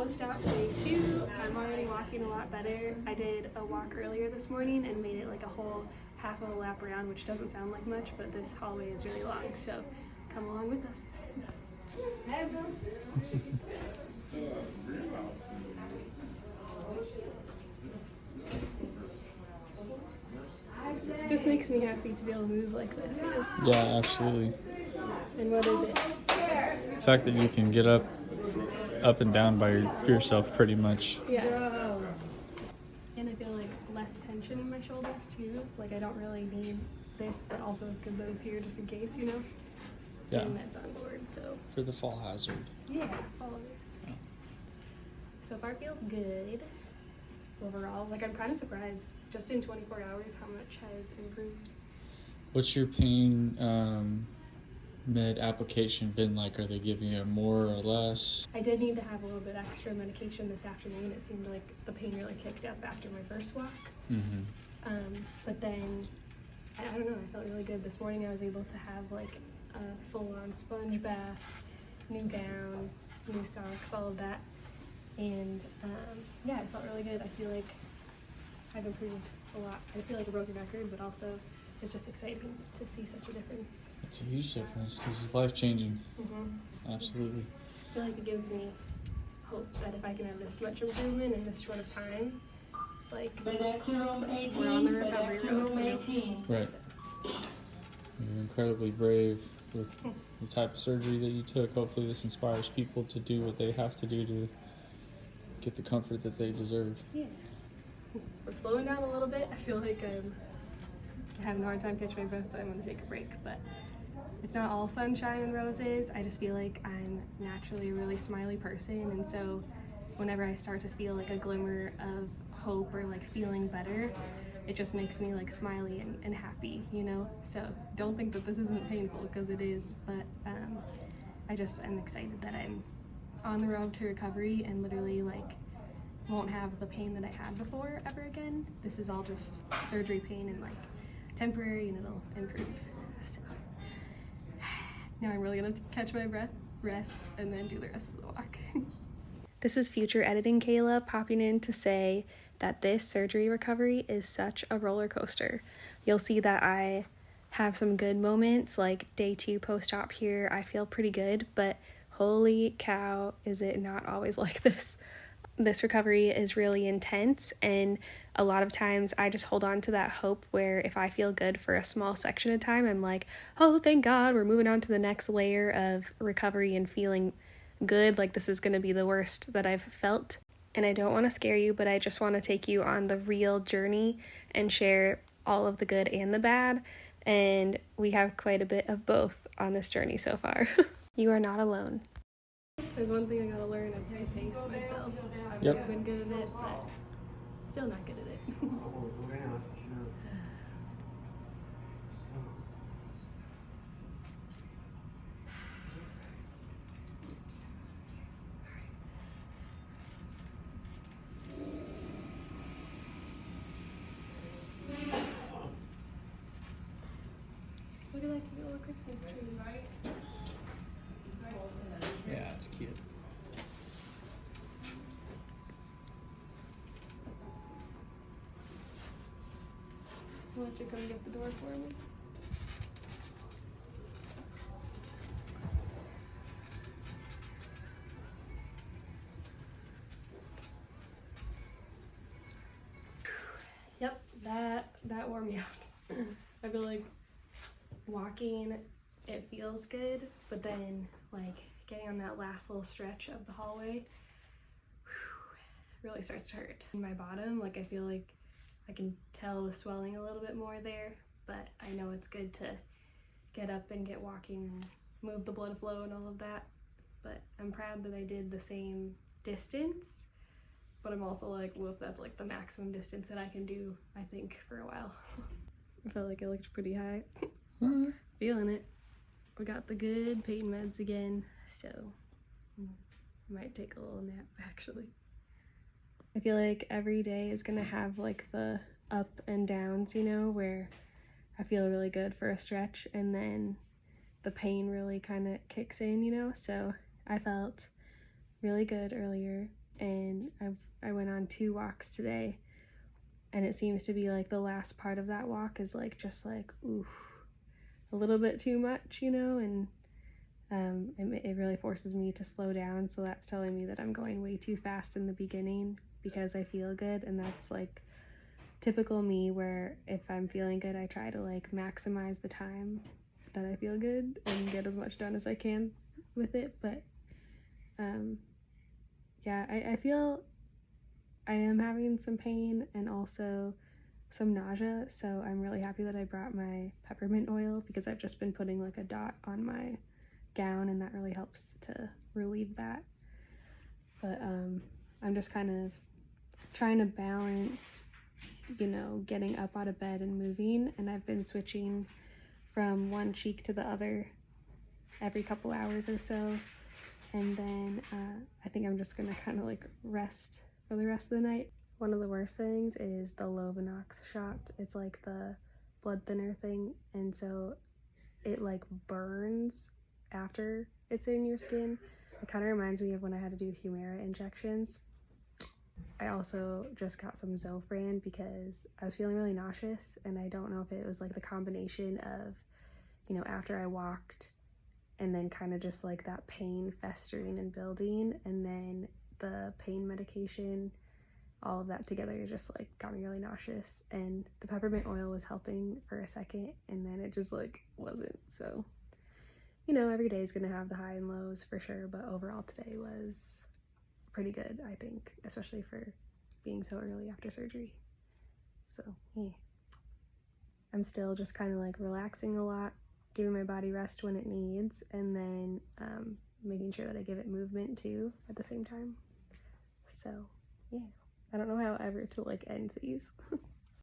post-op day 2. I'm already walking a lot better. I did a walk earlier this morning and made it like a whole half of a lap around, which doesn't sound like much, but this hallway is really long, so come along with us. Just makes me happy to be able to move like this. You know? Yeah, absolutely. And what is it? The fact that you can get up and down by yourself pretty much. Yeah. And I feel like less tension in my shoulders too. Like I don't really need this, but also it's good that it's here just in case, you know? Yeah. And that's on board, so. For the fall hazard. Yeah, always. Yeah. So far feels good overall. Like I'm kind of surprised just in 24 hours how much has improved. What's your pain med application been like? Are they giving you more or less? I did need to have a little bit extra medication this afternoon. It seemed like the pain really kicked up after my first walk. But then, I don't know, I felt really good. This morning I was able to have like a full-on sponge bath, new gown, new socks, all of that. And yeah, it felt really good. I feel like I've improved a lot. I feel like a broken record, but also it's just exciting to see such a difference. It's a huge difference. This is life-changing. Absolutely. I feel like it gives me hope that if I can have this much improvement in this short of time, like we're on the recovery road. Right. You're incredibly brave with the type of surgery that you took. Hopefully this inspires people to do what they have to do to get the comfort that they deserve. Yeah. We're slowing down a little bit. I feel like I'm having a hard time catching my breath, so I'm going to take a break. But it's not all sunshine and roses. I just feel like I'm naturally a really smiley person, and so whenever I start to feel like a glimmer of hope or like feeling better, it just makes me like smiley and happy, you know? So don't think that this isn't painful, because it is, but I'm excited that I'm on the road to recovery and literally like won't have the pain that I had before ever again. This is all just surgery pain and like temporary, and it'll improve. So now I'm really gonna catch my breath, rest, and then do the rest of the walk. This is future editing Kayla popping in to say that this surgery recovery is such a roller coaster. You'll see that I have some good moments, like day 2 post-op here, I feel pretty good, but holy cow, is it not always like this. This recovery is really intense, and a lot of times I just hold on to that hope where if I feel good for a small section of time, I'm like, oh, thank God, we're moving on to the next layer of recovery and feeling good, like this is going to be the worst that I've felt. And I don't want to scare you, but I just want to take you on the real journey and share all of the good and the bad, and we have quite a bit of both on this journey so far. You are not alone. There's one thing I gotta learn, it's to pace myself. I've never been good at it, but still not good at it. Look at that cute little Christmas tree. Yeah, it's cute. I'll let you come get the door for me. Yep, that wore me out. I feel like walking, it feels good, but then like getting on that last little stretch of the hallway really starts to hurt. In my bottom, like I feel like I can tell the swelling a little bit more there, but I know it's good to get up and get walking and move the blood flow and all of that. But I'm proud that I did the same distance, but I'm also like, whoop, that's like the maximum distance that I can do, I think, for a while. I felt like it looked pretty high. Feeling it. We got the good pain meds again, so I might take a little nap actually. I feel like every day is gonna have like the up and downs, you know, where I feel really good for a stretch and then the pain really kind of kicks in, you know. So I felt really good earlier, and I went on 2 walks today, and it seems to be like the last part of that walk is like just like ooh, a little bit too much, you know, and it really forces me to slow down. So that's telling me that I'm going way too fast in the beginning because I feel good, and that's like typical me, where if I'm feeling good, I try to like maximize the time that I feel good and get as much done as I can with it. But yeah, I feel I am having some pain and also some nausea, so I'm really happy that I brought my peppermint oil, because I've just been putting like a dot on my gown, and that really helps to relieve that. But I'm just kind of trying to balance, you know, getting up out of bed and moving, and I've been switching from one cheek to the other every couple hours or so, and then I think I'm just gonna kind of like rest for the rest of the night. One of the worst things is the Lovenox shot. It's like the blood thinner thing, and so it like burns after it's in your skin. It kind of reminds me of when I had to do Humira injections. I also just got some Zofran because I was feeling really nauseous, and I don't know if it was like the combination of, you know, after I walked and then kind of just like that pain festering and building, and then the pain medication, all of that together just like got me really nauseous. And the peppermint oil was helping for a second, and then it just like wasn't. So, you know, every day is gonna have the high and lows for sure, but overall today was pretty good, I think, especially for being so early after surgery. So yeah, I'm still just kind of like relaxing a lot, giving my body rest when it needs, and then making sure that I give it movement too at the same time. So yeah, I don't know how ever to like end these.